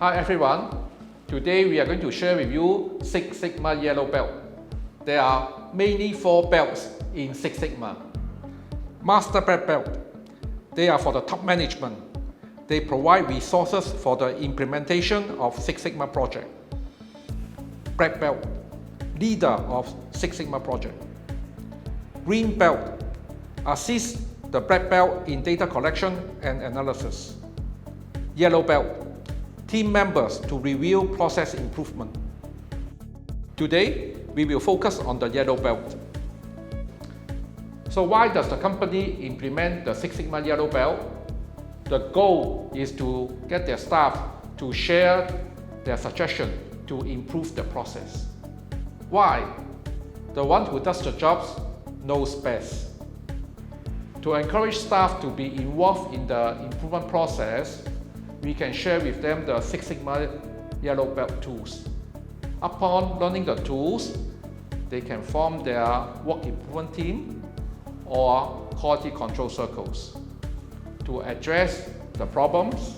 Hi everyone, today we are going to share with you Six Sigma Yellow Belt. There are mainly 4 belts in Six Sigma. Master Black Belt, they are for the top management. They provide resources for the implementation of Six Sigma project. Black Belt, leader of Six Sigma project. Green Belt, assist the Black Belt in data collection and analysis. Yellow Belt, team members to review process improvement. Today, we will focus on the Yellow Belt. So why does the company implement the Six Sigma Yellow Belt? The goal is to get their staff to share their suggestions to improve the process. Why? The one who does the jobs knows best. To encourage staff to be involved in the improvement process, we can share with them the Six Sigma Yellow Belt tools. Upon learning the tools, they can form their work improvement team or quality control circles to address the problems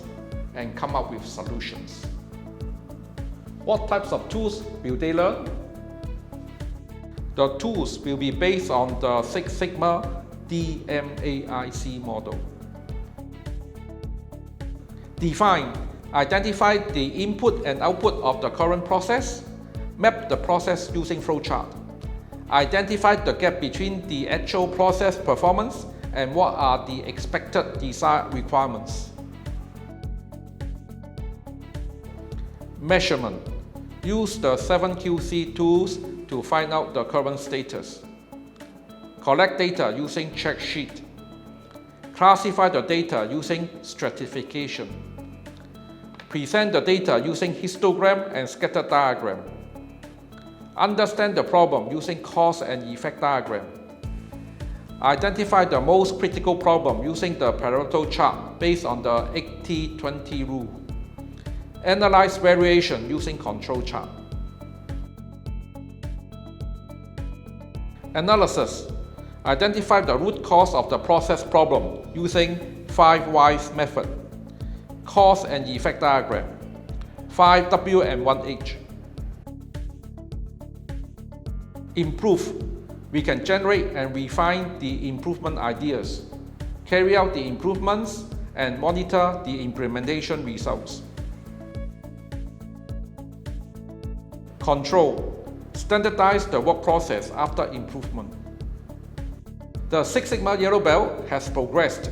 and come up with solutions. What types of tools will they learn? The tools will be based on the Six Sigma DMAIC model. Define, identify the input and output of the current process. Map the process using flowchart. Identify the gap between the actual process performance and what are the expected desired requirements. Measurement. Use the 7QC tools to find out the current status. Collect data using check sheet. Classify the data using stratification. Present the data using histogram and scatter diagram. Understand the problem using cause and effect diagram. Identify the most critical problem using the Pareto chart based on the 80-20 rule. Analyze variation using control chart. Analysis. Identify the root cause of the process problem using 5 whys method. Cause and effect diagram, 5W and 1H. Improve. We can generate and refine the improvement ideas, carry out the improvements, and monitor the implementation results. Control. Standardize the work process after improvement. The Six Sigma Yellow Belt has progressed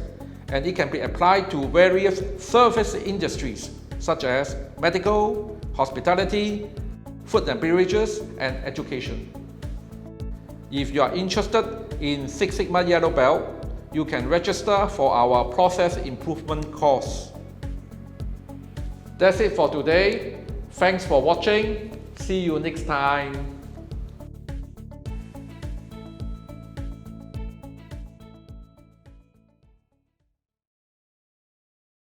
and it can be applied to various service industries such as medical, hospitality, food and beverages, and education. If you are interested in Six Sigma Yellow Belt, you can register for our process improvement course. That's it for today. Thanks for watching. See you next time.